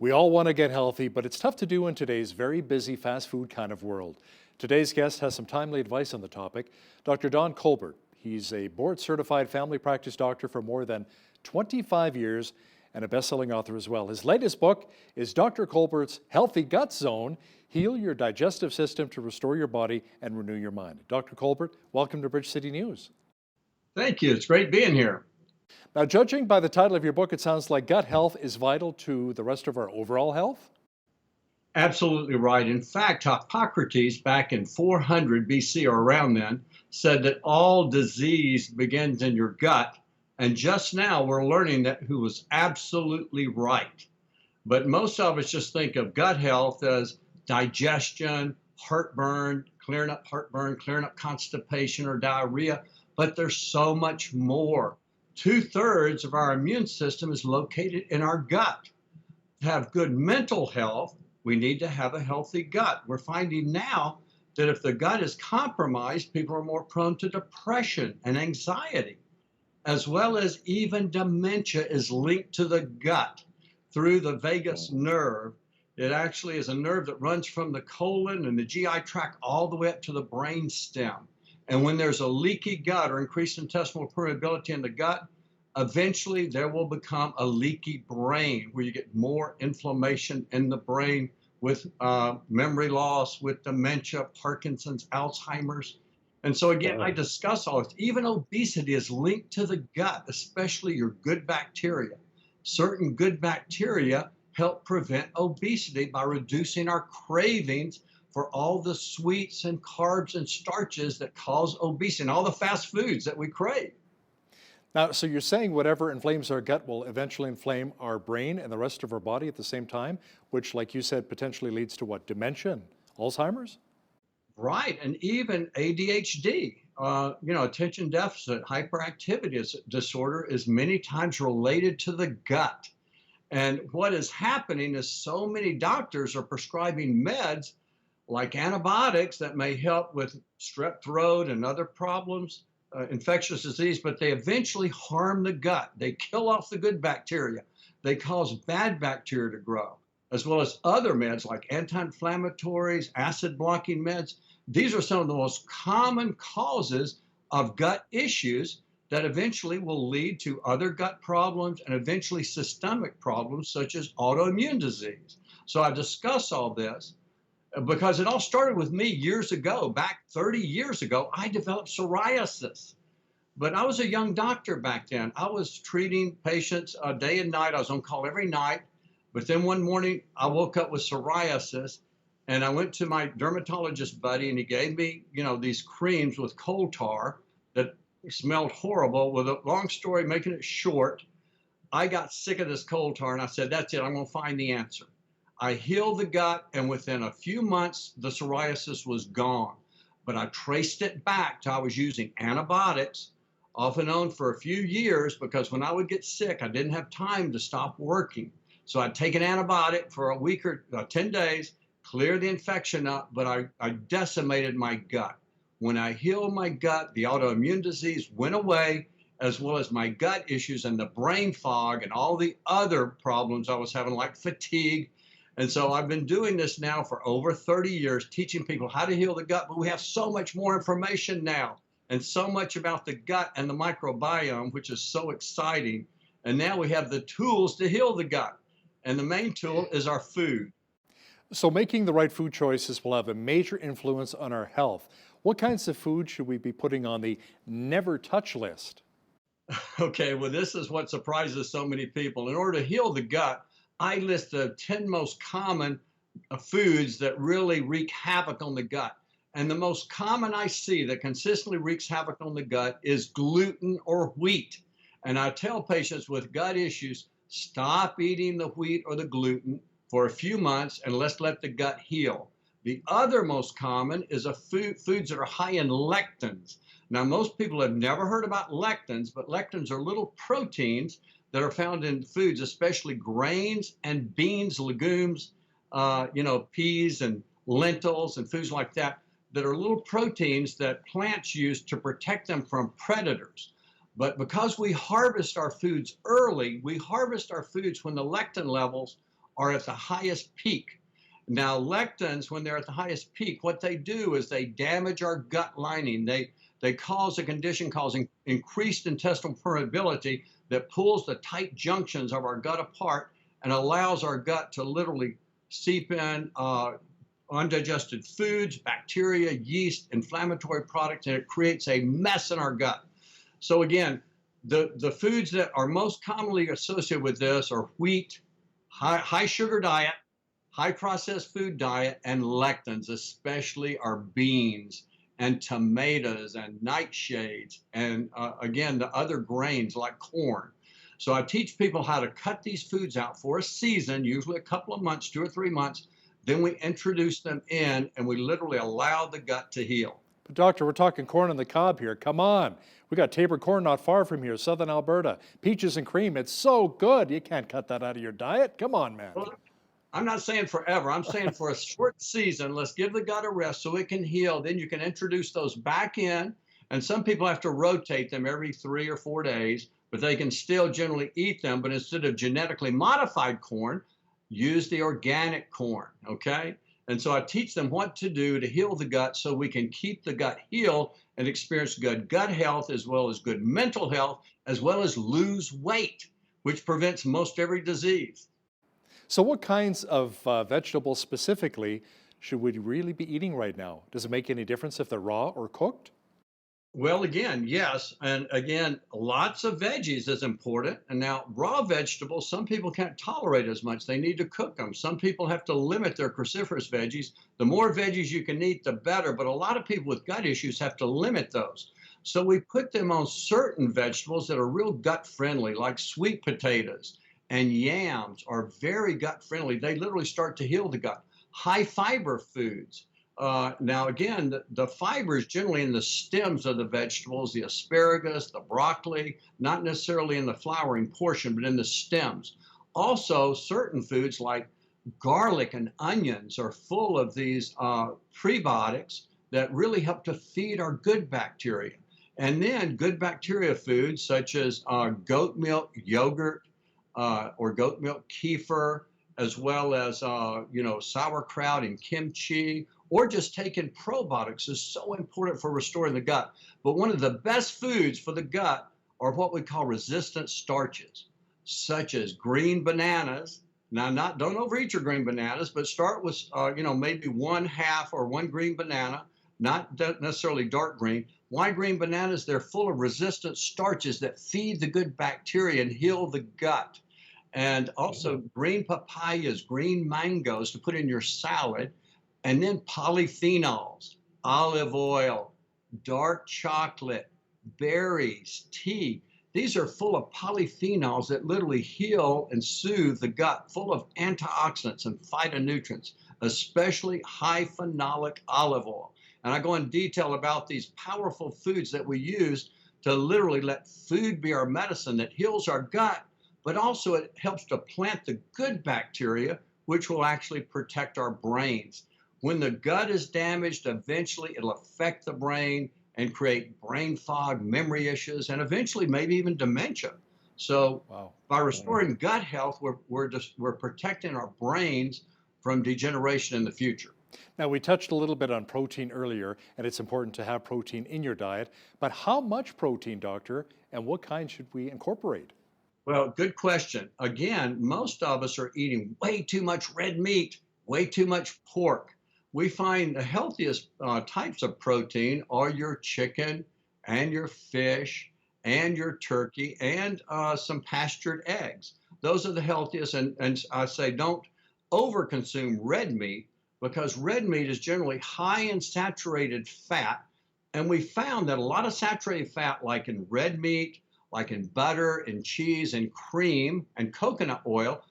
We all want to get healthy, but it's tough to do in today's very busy fast food kind of world. Today's guest has some timely advice on the topic. Dr. Don Colbert. He's a board-certified family practice doctor for more than 25 years and a best-selling author as well. His latest book is Dr. Colbert's Healthy Gut Zone, Heal Your Digestive System to Restore Your Body and Renew Your Mind. Dr. Colbert, welcome to Bridge City News. Thank you. It's great being here. Now, judging by the title of your book, it sounds like gut health is vital to the rest of our overall health? Absolutely right. In fact, Hippocrates, back in 400 BC or around then, said that all disease begins in your gut. And just now we're learning that he was absolutely right. But most of us just think of gut health as digestion, heartburn, clearing up constipation or diarrhea. But there's so much more. 2/3 of our immune system is located in our gut. To have good mental health, we need to have a healthy gut. We're finding now that if the gut is compromised, people are more prone to depression and anxiety, as well as even dementia is linked to the gut through the vagus nerve. It actually is a nerve that runs from the colon and the GI tract all the way up to the brain stem. And when there's a leaky gut or increased intestinal permeability in the gut, eventually there will become a leaky brain where you get more inflammation in the brain with memory loss, with dementia, Parkinson's, Alzheimer's. And so again, I discuss all this. Even obesity is linked to the gut, especially your good bacteria. Certain good bacteria help prevent obesity by reducing our cravings for all the sweets and carbs and starches that cause obesity and all the fast foods that we crave. Now, so you're saying whatever inflames our gut will eventually inflame our brain and the rest of our body at the same time, which, like you said, potentially leads to what, dementia and Alzheimer's? Right, and even ADHD, attention deficit hyperactivity disorder is many times related to the gut. And what is happening is so many doctors are prescribing meds like antibiotics that may help with strep throat and other problems, infectious disease, but they eventually harm the gut. They kill off the good bacteria. They cause bad bacteria to grow, as well as other meds like anti-inflammatories, acid-blocking meds. These are some of the most common causes of gut issues that eventually will lead to other gut problems and eventually systemic problems such as autoimmune disease. So I discuss all this because it all started with me years ago. Back 30 years ago, I developed psoriasis. But I was a young doctor back then. I was treating patients day and night. I was on call every night. But then one morning, I woke up with psoriasis, and I went to my dermatologist buddy, and he gave me, these creams with coal tar that smelled horrible. With a long story, making it short, I got sick of this coal tar, and I said, that's it. I'm going to find the answer. I healed the gut, and within a few months, the psoriasis was gone. But I traced it back to I was using antibiotics, off and on for a few years, because when I would get sick, I didn't have time to stop working. So I'd take an antibiotic for a week or 10 days, clear the infection up, but I decimated my gut. When I healed my gut, the autoimmune disease went away, as well as my gut issues and the brain fog and all the other problems I was having, like fatigue. And so I've been doing this now for over 30 years, teaching people how to heal the gut, but we have so much more information now and so much about the gut and the microbiome, which is so exciting. And now we have the tools to heal the gut. And the main tool is our food. So making the right food choices will have a major influence on our health. What kinds of food should we be putting on the never touch list? Okay, well, this is what surprises so many people. In order to heal the gut, I list the 10 most common foods that really wreak havoc on the gut. And the most common I see that consistently wreaks havoc on the gut is gluten or wheat. And I tell patients with gut issues, stop eating the wheat or the gluten for a few months and let's let the gut heal. The other most common is foods that are high in lectins. Now, most people have never heard about lectins, but lectins are little proteins that are found in foods, especially grains and beans, legumes, peas and lentils and foods like that, that are little proteins that plants use to protect them from predators. But because we harvest our foods early, we harvest our foods when the lectin levels are at the highest peak. Now, lectins, when they're at the highest peak, what they do is they damage our gut lining. They cause a condition causing increased intestinal permeability that pulls the tight junctions of our gut apart and allows our gut to literally seep in undigested foods, bacteria, yeast, inflammatory products, and it creates a mess in our gut. So again, the foods that are most commonly associated with this are wheat, high sugar diet, high processed food diet, and lectins, especially our beans and tomatoes and nightshades, and again, the other grains like corn. So I teach people how to cut these foods out for a season, usually a couple of months, 2 or 3 months. Then we introduce them in and we literally allow the gut to heal. But doctor, we're talking corn on the cob here. Come on. We got Tabor corn not far from here, southern Alberta. Peaches and cream, it's so good. You can't cut that out of your diet. Come on, man. Well, I'm not saying forever. I'm saying for a short season, let's give the gut a rest so it can heal. Then you can introduce those back in. And some people have to rotate them every 3 or 4 days, but they can still generally eat them. But instead of genetically modified corn, use the organic corn, okay? And so I teach them what to do to heal the gut so we can keep the gut healed and experience good gut health as well as good mental health, as well as lose weight, which prevents most every disease. So what kinds of vegetables specifically should we really be eating right now? Does it make any difference if they're raw or cooked? Well, again, yes. And again, lots of veggies is important. And now raw vegetables, some people can't tolerate as much. They need to cook them. Some people have to limit their cruciferous veggies. The more veggies you can eat, the better. But a lot of people with gut issues have to limit those. So we put them on certain vegetables that are real gut friendly, like sweet potatoes and yams are very gut friendly. They literally start to heal the gut. High fiber foods. Now, again, the fiber is generally in the stems of the vegetables, the asparagus, the broccoli, not necessarily in the flowering portion, but in the stems. Also, certain foods like garlic and onions are full of these prebiotics that really help to feed our good bacteria. And then good bacteria foods such as goat milk yogurt or goat milk kefir, as well as sauerkraut and kimchi, or just taking probiotics is so important for restoring the gut. But one of the best foods for the gut are what we call resistant starches, such as green bananas. Now, don't overeat your green bananas, but start with maybe 1/2 or 1 green banana, not necessarily dark green. Why green bananas? They're full of resistant starches that feed the good bacteria and heal the gut. And also green papayas, green mangoes to put in your salad, and then polyphenols, olive oil, dark chocolate, berries, tea. These are full of polyphenols that literally heal and soothe the gut, full of antioxidants and phytonutrients, especially high phenolic olive oil. And I go in detail about these powerful foods that we use to literally let food be our medicine that heals our gut, but also it helps to plant the good bacteria, which will actually protect our brains. When the gut is damaged, eventually it'll affect the brain and create brain fog, memory issues, and eventually maybe even dementia. So by restoring gut health, we're protecting our brains from degeneration in the future. Now, we touched a little bit on protein earlier, and it's important to have protein in your diet, but how much protein, doctor, and what kind should we incorporate? Well, good question. Again, most of us are eating way too much red meat, way too much pork. We find the healthiest types of protein are your chicken and your fish and your turkey and some pastured eggs. Those are the healthiest, and I say don't overconsume red meat, because red meat is generally high in saturated fat, and we found that a lot of saturated fat, like in red meat, like in butter and cheese and cream and coconut oil,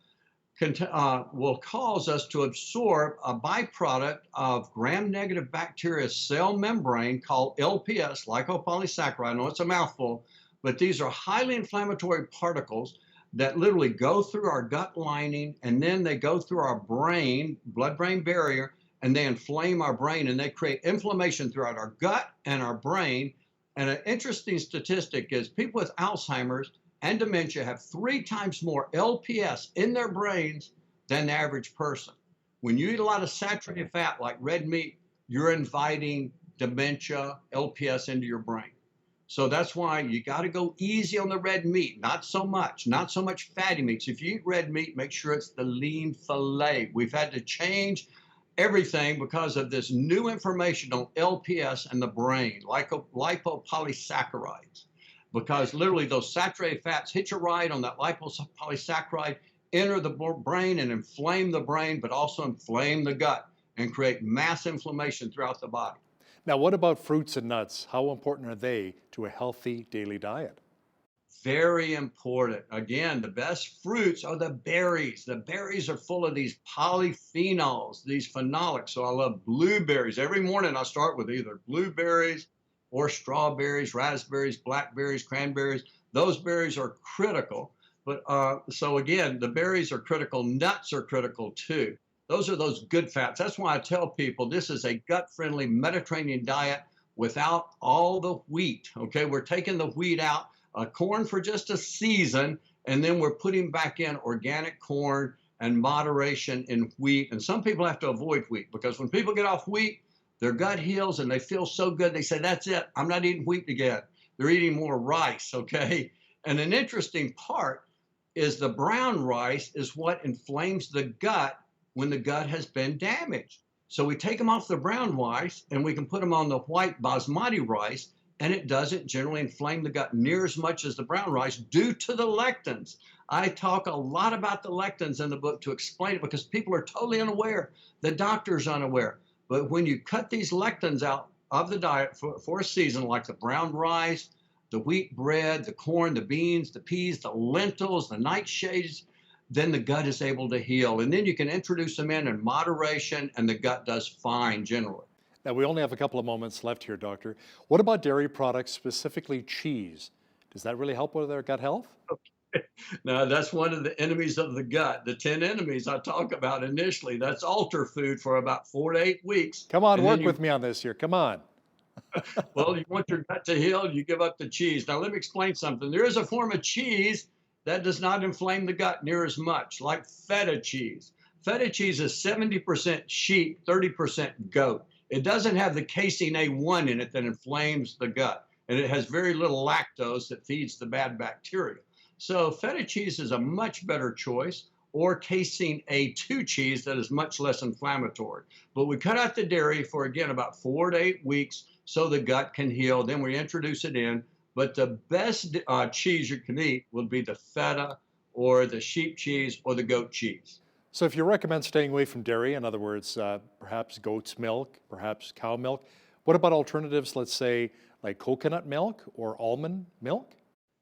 will cause us to absorb a byproduct of gram-negative bacteria cell membrane called LPS, lipopolysaccharide. I know it's a mouthful, but these are highly inflammatory particles that literally go through our gut lining, and then they go through our brain, blood-brain barrier, and they inflame our brain, and they create inflammation throughout our gut and our brain. And an interesting statistic is people with Alzheimer's and dementia have 3 times more LPS in their brains than the average person. When you eat a lot of saturated fat like red meat, you're inviting dementia, LPS into your brain. So that's why you got to go easy on the red meat, not so much fatty meats. If you eat red meat, make sure it's the lean filet. We've had to change everything because of this new information on LPS and the brain, lipopolysaccharides. Because literally those saturated fats hitch a ride on that lipopolysaccharide, enter the brain and inflame the brain, but also inflame the gut and create mass inflammation throughout the body. Now, what about fruits and nuts? How important are they to a healthy daily diet? Very important. Again, the best fruits are the berries. The berries are full of these polyphenols, these phenolics. So I love blueberries. Every morning I start with either blueberries or strawberries, raspberries, blackberries, cranberries. Those berries are critical. But so again, the berries are critical. Nuts are critical too. Those are those good fats. That's why I tell people this is a gut-friendly Mediterranean diet without all the wheat. Okay, we're taking the wheat out, corn for just a season, and then we're putting back in organic corn and moderation in wheat. And some people have to avoid wheat because when people get off wheat, their gut heals and they feel so good. They say, that's it, I'm not eating wheat again. They're eating more rice, okay? And an interesting part is the brown rice is what inflames the gut when the gut has been damaged. So we take them off the brown rice and we can put them on the white basmati rice, and it doesn't generally inflame the gut near as much as the brown rice due to the lectins. I talk a lot about the lectins in the book to explain it because people are totally unaware. The doctor's unaware. But when you cut these lectins out of the diet for a season, like the brown rice, the wheat bread, the corn, the beans, the peas, the lentils, the nightshades, then the gut is able to heal. And then you can introduce them in moderation, and the gut does fine generally. Now, we only have a couple of moments left here, Doctor. What about dairy products, specifically cheese? Does that really help with our gut health? Okay. Now, that's one of the enemies of the gut. The 10 enemies I talk about initially, that's altar food for about 4 to 8 weeks. Come on, work with me on this here. Come on. Well, you want your gut to heal, you give up the cheese. Now, let me explain something. There is a form of cheese that does not inflame the gut near as much, like feta cheese. Feta cheese is 70% sheep, 30% goat. It doesn't have the casein A1 in it that inflames the gut, and it has very little lactose that feeds the bad bacteria. So feta cheese is a much better choice, or casein A2 cheese that is much less inflammatory. But we cut out the dairy for, again, about 4 to 8 weeks so the gut can heal. Then we introduce it in. But the best cheese you can eat would be the feta or the sheep cheese or the goat cheese. So if you recommend staying away from dairy, in other words, perhaps goat's milk, perhaps cow milk, what about alternatives, let's say, like coconut milk or almond milk?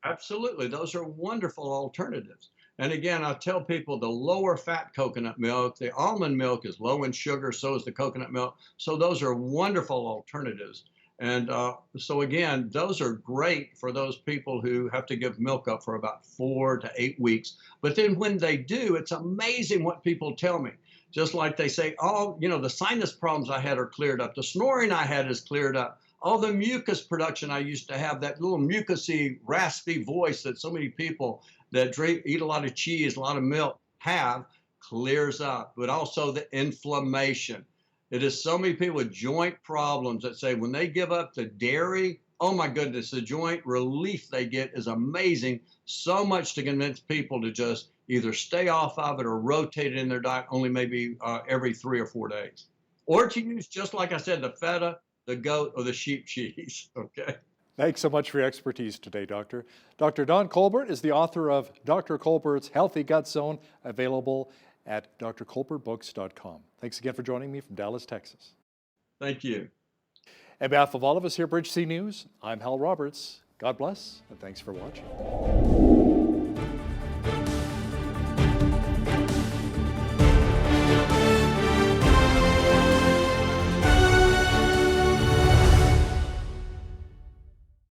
Absolutely. Those are wonderful alternatives. And again, I tell people the lower fat coconut milk, the almond milk is low in sugar, so is the coconut milk. So those are wonderful alternatives. And so again, those are great for those people who have to give milk up for about 4 to 8 weeks. But then when they do, it's amazing what people tell me. Just like they say, oh, you know, the sinus problems I had are cleared up. The snoring I had is cleared up. All the mucus production I used to have, that little mucusy, raspy voice that so many people that eat a lot of cheese, a lot of milk have, clears up. But also the inflammation. It is so many people with joint problems that say when they give up the dairy, oh my goodness, the joint relief they get is amazing. So much to convince people to just either stay off of it or rotate it in their diet only maybe every 3 or 4 days. Or to use, just like I said, the feta, the goat, or the sheep cheese, okay? Thanks so much for your expertise today, Doctor. Dr. Don Colbert is the author of Dr. Colbert's Healthy Gut Zone, available at drcolbertbooks.com. Thanks again for joining me from Dallas, Texas. Thank you. On behalf of all of us here at Bridge C News, I'm Hal Roberts. God bless, and thanks for watching.